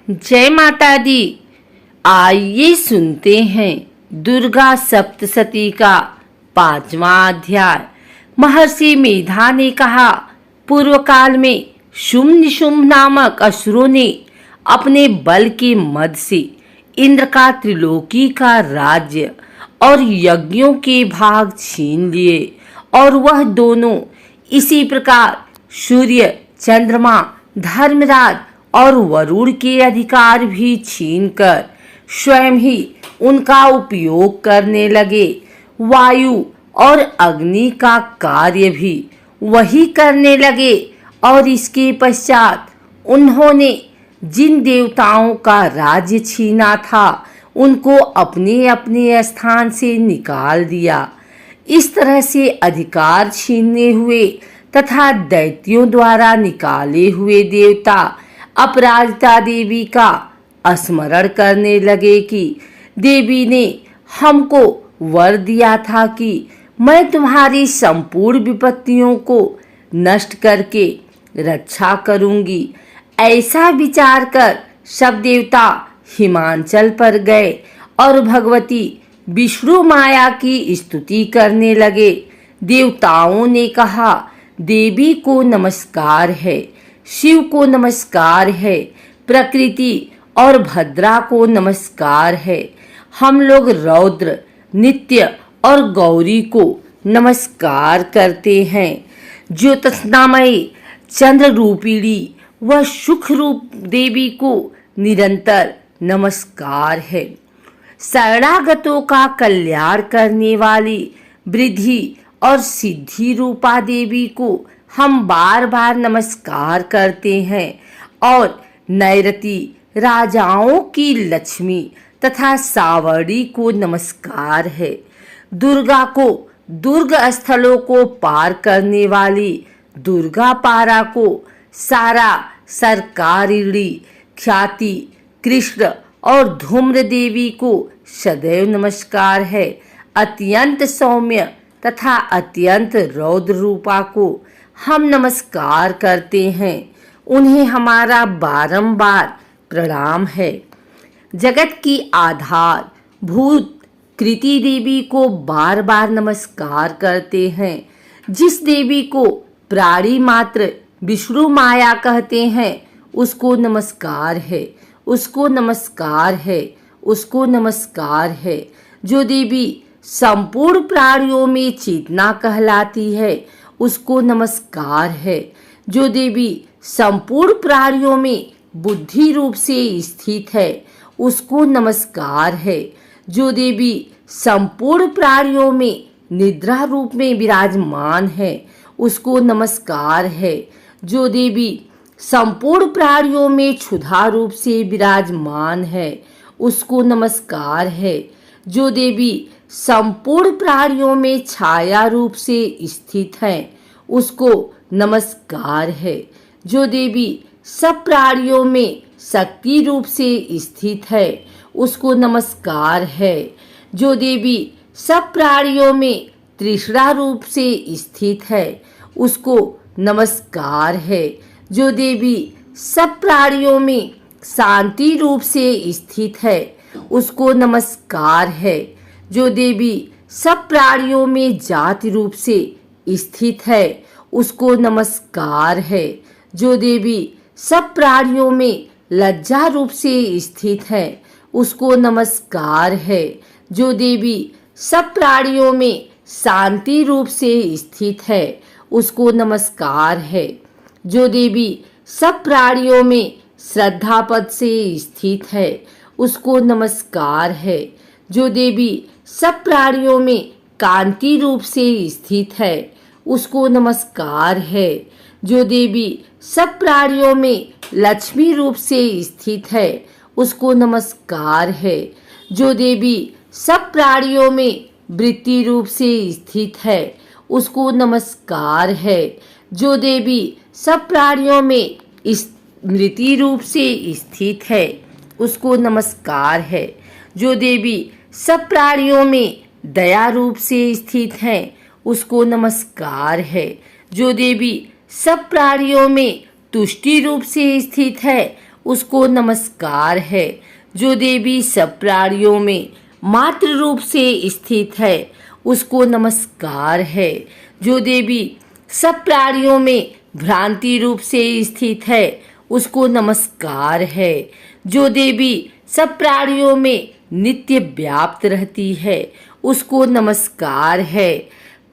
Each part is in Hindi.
जय माता दी। आइए सुनते हैं दुर्गा सप्तशती का 5वां अध्याय। महर्षि मेधा ने कहा, पूर्व काल में शुंभ निशुंभ नामक असुरों ने अपने बल के मद से इंद्र का त्रिलोकी का राज्य और यज्ञों के भाग छीन लिए, और वह दोनों इसी प्रकार सूर्य, चंद्रमा, धर्मराज और वरुण के अधिकार भी छीनकर स्वयं ही उनका उपयोग करने लगे। वायु और अग्नि का कार्य भी वही करने लगे, और इसके पश्चात उन्होंने जिन देवताओं का राज्य छीना था उनको अपने अपने स्थान से निकाल दिया। इस तरह से अधिकार छीने हुए तथा दैत्यों द्वारा निकाले हुए देवता अपराजिता देवी का स्मरण करने लगे कि देवी ने हमको वर दिया था कि मैं तुम्हारी संपूर्ण विपत्तियों को नष्ट करके रक्षा करूंगी। ऐसा विचार कर सब देवता हिमांचल पर गए और भगवती विष्णु माया की स्तुति करने लगे। देवताओं ने कहा, देवी को नमस्कार है, शिव को नमस्कार है, प्रकृति और भद्रा को नमस्कार है। हम लोग रौद्र, नित्य और गौरी को नमस्कार करते हैं। ज्योतिषनामयी चंद्र रूपिणी व सुख रूप देवी को निरंतर नमस्कार है। शरणागतों का कल्याण करने वाली वृद्धि और सिद्धि रूपा देवी को हम बार बार नमस्कार करते हैं। और नैरति राजाओं की लक्ष्मी तथा सावड़ी को नमस्कार है। दुर्गा को दुर्ग स्थलों को पार करने वाली दुर्गा पारा को सारा सरकारिणी ख्याति कृष्ण और धूम्र देवी को सदैव नमस्कार है। अत्यंत सौम्य तथा अत्यंत रौद्र रूपा को हम नमस्कार करते हैं। उन्हें हमारा बारंबार प्रणाम है। जगत की आधार भूत कृति देवी को बार बार नमस्कार करते हैं। जिस देवी को प्राणी मात्र विष्णु माया कहते हैं उसको नमस्कार है, उसको नमस्कार है, उसको नमस्कार है। जो देवी संपूर्ण प्राणियों में चेतना कहलाती है उसको नमस्कार है। जो देवी संपूर्ण प्राणियों में बुद्धि रूप से स्थित है उसको नमस्कार है। जो देवी संपूर्ण प्राणियों में निद्रा रूप में विराजमान है उसको नमस्कार है। जो देवी संपूर्ण प्राणियों में क्षुधा रूप से विराजमान है उसको नमस्कार है। जो देवी संपूर्ण प्राणियों में छाया रूप से स्थित है उसको नमस्कार है। जो देवी सब प्राणियों में शक्ति रूप से स्थित है उसको नमस्कार है। जो देवी सब प्राणियों में तृष्णा रूप से स्थित है उसको नमस्कार है। जो देवी सब प्राणियों में शांति रूप से स्थित है उसको नमस्कार है। जो देवी सब प्राणियों में जाति रूप से स्थित है उसको नमस्कार है। जो देवी सब प्राणियों में लज्जा रूप से स्थित है उसको नमस्कार है। जो देवी सब प्राणियों में शांति रूप से स्थित है उसको नमस्कार है। जो देवी सब प्राणियों में श्रद्धा पद से स्थित है उसको नमस्कार है। जो देवी सब प्राणियों में कांति रूप से स्थित है उसको नमस्कार है। जो देवी सब प्राणियों में लक्ष्मी रूप से स्थित है उसको नमस्कार है। जो देवी सब प्राणियों में वृत्ति रूप से स्थित है उसको नमस्कार है। जो देवी सब प्राणियों में स्मृति रूप से स्थित है उसको नमस्कार है। जो देवी सब प्राणियों में दया रूप से स्थित है उसको नमस्कार है। जो देवी सब प्राणियों में तुष्टि रूप से स्थित है उसको नमस्कार है। जो देवी सब प्राणियों में मातृ रूप से स्थित है, उसको नमस्कार है। जो देवी सब प्राणियों में भ्रांति रूप से स्थित है, उसको नमस्कार है। जो देवी सब प्राणियों में नित्य व्याप्त रहती है, उसको नमस्कार है।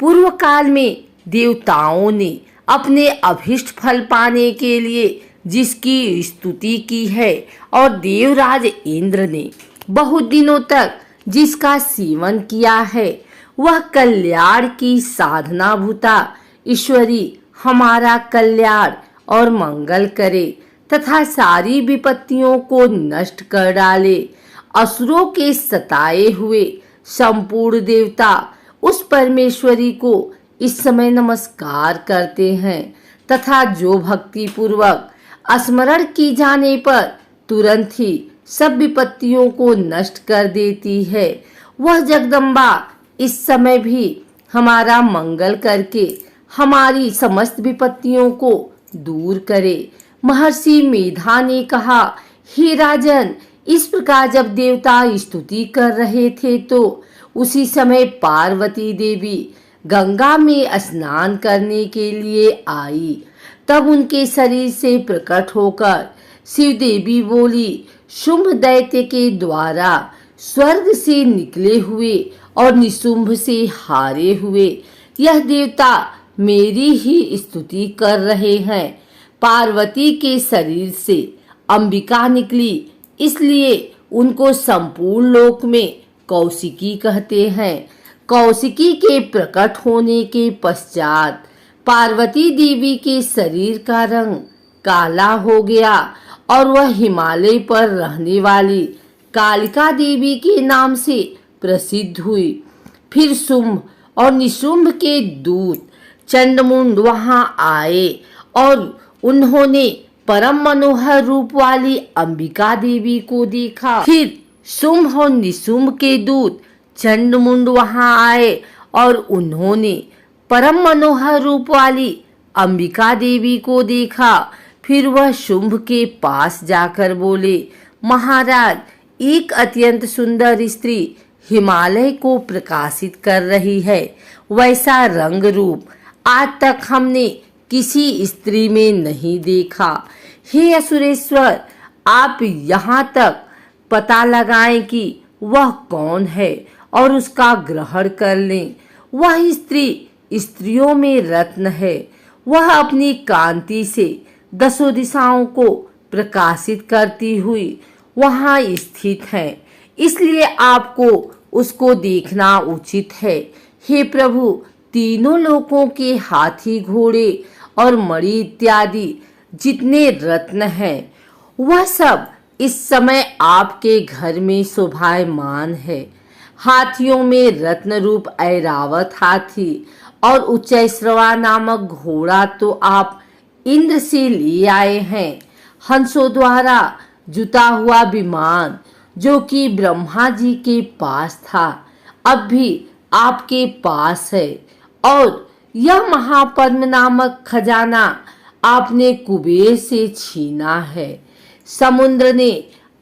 पूर्व काल में देवताओं ने अपने अभीष्ट फल पाने के लिए जिसकी स्तुति की है और देवराज इंद्र ने बहुत दिनों तक जिसका सेवन किया है, वह कल्याण की साधना भूता ईश्वरी हमारा कल्याण और मंगल करे तथा सारी विपत्तियों को नष्ट कर डाले। असुरों के सताए हुए संपूर्ण देवता उस परमेश्वरी को इस समय नमस्कार करते हैं तथा जो भक्ति पूर्वक स्मरण की जाने पर तुरंत ही सब विपत्तियों को नष्ट कर देती है, वह जगदम्बा इस समय भी हमारा मंगल करके हमारी समस्त विपत्तियों को दूर करे। महर्षि मेधा ने कहा, हे राजन, इस प्रकार जब देवता स्तुति कर रहे थे तो उसी समय पार्वती देवी गंगा में स्नान करने के लिए आई। तब उनके शरीर से प्रकट होकर शिव देवी बोली, शुंभ दैत्य के द्वारा स्वर्ग से निकले हुए और निशुंभ से हारे हुए यह देवता मेरी ही स्तुति कर रहे हैं। पार्वती के शरीर से अंबिका निकली, इसलिए उनको संपूर्ण लोक में कौशिकी कहते हैं। कौशिकी के प्रकट होने के पश्चात पार्वती देवी के शरीर का रंग काला हो गया और वह हिमालय पर रहने वाली कालिका देवी के नाम से प्रसिद्ध हुई। फिर शुंभ और निशुंभ के दूत चंडमुंड वहां आए और उन्होंने परम मनोहर रूप वाली अंबिका देवी को देखा। फिर शुंभ और निशुंभ के दूत चंडमुंड वहां आए और उन्होंने परम मनोहर रूप वाली अंबिका देवी को देखा। फिर वह शुंभ के पास जाकर बोले, महाराज, एक अत्यंत सुंदर स्त्री हिमालय को प्रकाशित कर रही है। वैसा रंग रूप आज तक हमने किसी स्त्री में नहीं देखा। हे असुरेश्वर, आप यहाँ तक पता लगाएं कि वह कौन है और उसका ग्रहण कर लें। वह स्त्री स्त्रियों में रत्न है। वह अपनी कांति से दसों दिशाओं को प्रकाशित करती हुई वहाँ स्थित है, इसलिए आपको उसको देखना उचित है। हे प्रभु, तीनों लोकों के हाथी, घोड़े और मणि इत्यादि जितने रत्न हैं, वह सब इस समय आपके घर में शोभायमान है। हाथियों में रत्न रूप ऐरावत हाथी और उच्चैश्रवा नामक घोड़ा तो आप इंद्र से ले आए हैं। हंसों द्वारा जुता हुआ विमान जो कि ब्रह्मा जी के पास था, अब भी आपके पास है। और यह महापद्म नामक खजाना आपने कुबेर से छीना है। समुद्र ने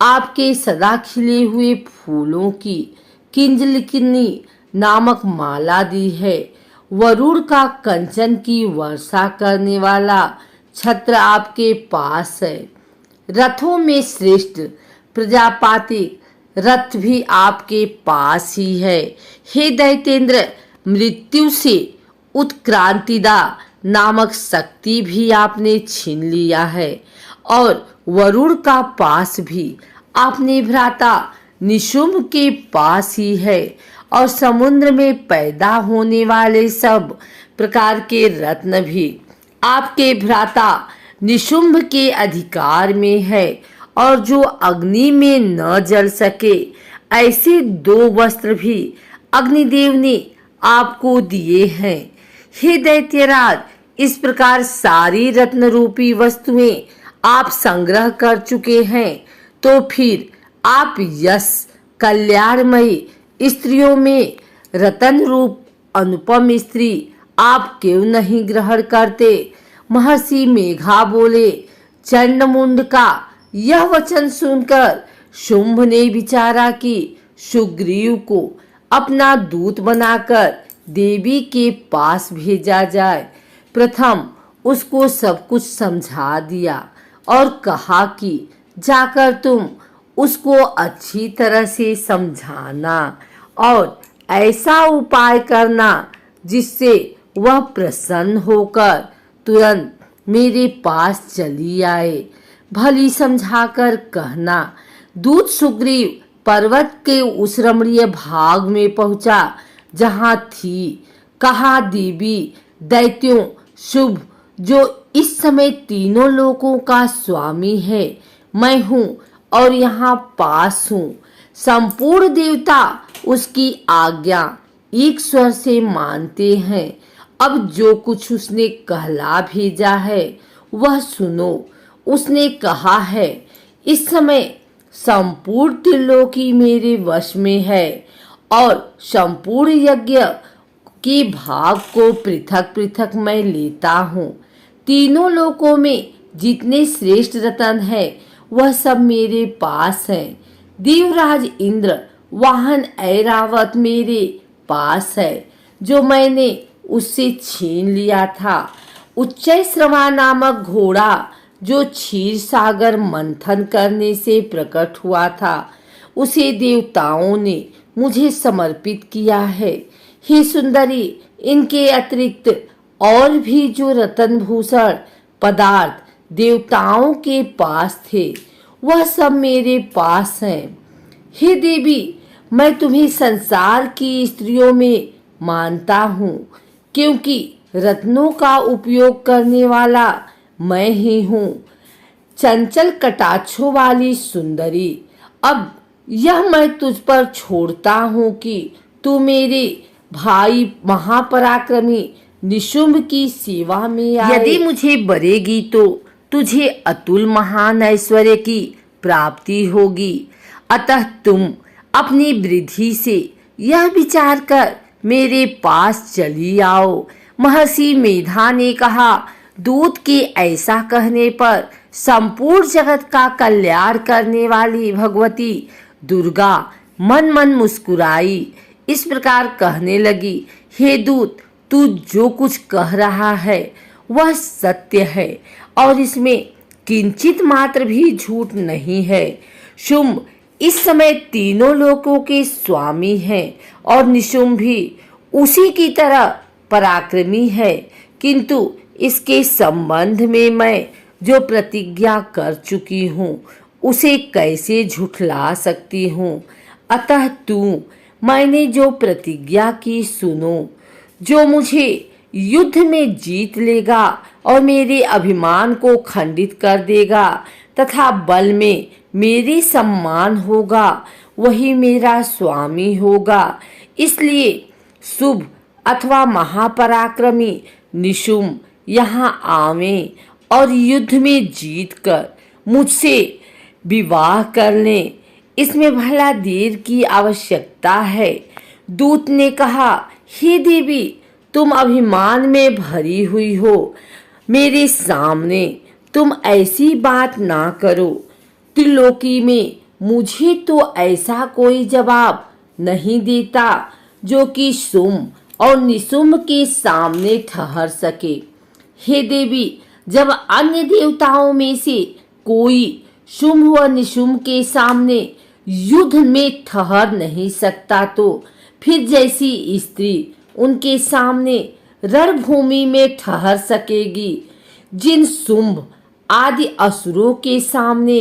आपके सदा खिले हुए फूलों की किंजलिकिनी नामक माला दी है। वरुण का कंचन की वर्षा करने वाला छत्र आपके पास है। रथों में श्रेष्ठ प्रजापातिक रथ भी आपके पास ही है। हे दैतेंद्र, मृत्यु से उत्क्रांतिदा नामक शक्ति भी आपने छीन लिया है और वरुण का पास भी आपने भ्राता निशुंभ के पास ही है। और समुद्र में पैदा होने वाले सब प्रकार के रत्न भी आपके भ्राता निशुंभ के अधिकार में है। और जो अग्नि में न जल सके ऐसे 2 वस्त्र भी अग्निदेव ने आपको दिए हैं। हे दैत्यराज, इस प्रकार सारी रत्न रूपी वस्तुएं आप संग्रह कर चुके हैं, तो फिर आप यश कल्याणमयी स्त्रियों में रतन रूप अनुपम स्त्री आप क्यों नहीं ग्रहण करते? महर्षि मेघा बोले, चंडमुंड का यह वचन सुनकर शुंभ ने विचारा कि सुग्रीव को अपना दूत बनाकर देवी के पास भेजा जाए। प्रथम उसको सब कुछ समझा दिया और कहा कि जाकर तुम उसको अच्छी तरह से समझाना और ऐसा उपाय करना जिससे वह प्रसन्न होकर तुरंत मेरे पास चली आए। भली समझाकर कहना। दूत सुग्रीव पर्वत के उस रमणीय भाग में पहुंचा जहां थी। कहा, देवी दैत्यों शुभ जो इस समय तीनों लोकों का स्वामी है, मैं हूँ और यहाँ पास हूँ। संपूर्ण देवता उसकी आज्ञा एक स्वर से मानते हैं। अब जो कुछ उसने कहला भेजा है वह सुनो। उसने कहा है, इस समय संपूर्ण त्रिलोकी मेरे वश में है और संपूर्ण यज्ञ के भाग को पृथक पृथक मैं लेता हूँ। तीनों लोकों में जितने श्रेष्ठ रत्न है वह सब मेरे पास है। देवराज इंद्र वाहन ऐरावत मेरे पास है जो मैंने उससे छीन लिया था। उच्चैश्रवा नामक घोड़ा जो क्षीर सागर मंथन करने से प्रकट हुआ था, उसे देवताओं ने मुझे समर्पित किया है। हे सुंदरी, इनके अतिरिक्त और भी जो रत्न भूषण पदार्थ देवताओं के पास थे वह सब मेरे पास हैं। हे देवी, मैं तुम्हें संसार की स्त्रियों में मानता हूँ क्योंकि रत्नों का उपयोग करने वाला मैं ही हूँ। चंचल कटाक्षों वाली सुंदरी, अब यह मैं तुझ पर छोड़ता हूँ कि तू मेरे भाई महापराक्रमी निशुंभ की सेवा में आए। यदि मुझे बरेगी तो तुझे अतुल महान ऐश्वर्य की प्राप्ति होगी। अतः तुम अपनी वृद्धि से यह विचार कर मेरे पास चली आओ। महर्षि मेधा ने कहा। दूत के ऐसा कहने पर संपूर्ण जगत का कल्याण करने वाली भगवती दुर्गा मन मन मुस्कुराई। इस प्रकार कहने लगी, हे दूत, तू जो कुछ कह रहा है वह सत्य है और इसमें किंचित मात्र भी झूठ नहीं है। शुंभ इस समय तीनों लोकों के स्वामी हैं और निशुंभ भी उसी की तरह पराक्रमी है, किंतु इसके संबंध में मैं जो प्रतिज्ञा कर चुकी हूँ उसे कैसे झुठला सकती हूँ। अतः तू मैंने जो प्रतिज्ञा की सुनो। जो मुझे युद्ध में जीत लेगा और मेरे अभिमान को खंडित कर देगा तथा बल में मेरे सम्मान होगा, वही मेरा स्वामी होगा। इसलिए शुभ अथवा महापराक्रमी निशुंभ यहाँ आवें और युद्ध में जीतकर मुझसे विवाह कर लें। इसमें भला देर की आवश्यकता है। दूत ने कहा, हे देवी, तुम अभिमान में भरी हुई हो। मेरे सामने तुम ऐसी बात ना करो। त्रिलोकी में मुझे तो ऐसा कोई जवाब नहीं देता जो कि शुंभ और निशुंभ के सामने ठहर सके। हे देवी, जब अन्य देवताओं में से कोई शुंभ व निशुंभ के सामने युद्ध में ठहर नहीं सकता तो फिर जैसी स्त्री उनके सामने रणभूमि में ठहर सकेगी। जिन शुंभ आदि असुरों के सामने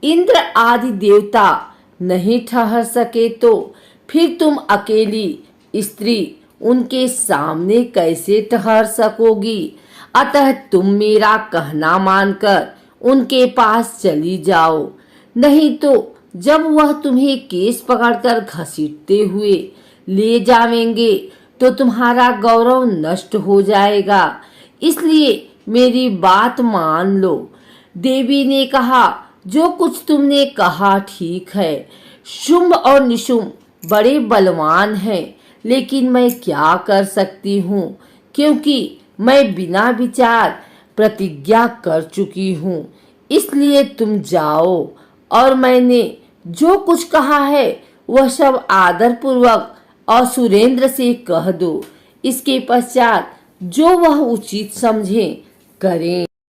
इंद्र आदि देवता नहीं ठहर सके तो फिर तुम अकेली स्त्री उनके सामने कैसे ठहर सकोगी। अतः तुम मेरा कहना मानकर उनके पास चली जाओ, नहीं तो जब वह तुम्हें केस पकड़कर घसीटते हुए ले जावेंगे तो तुम्हारा गौरव नष्ट हो जाएगा। इसलिए मेरी बात मान लो। देवी ने कहा, जो कुछ तुमने कहा ठीक है। शुंभ और निशुंभ बड़े बलवान हैं, लेकिन मैं क्या कर सकती हूँ, क्योंकि मैं बिना विचार प्रतिज्ञा कर चुकी हूँ। इसलिए तुम जाओ और मैंने जो कुछ कहा है वह सब आदर पूर्वक और सुरेंद्र से कह दो। इसके पश्चात जो वह उचित समझे करें।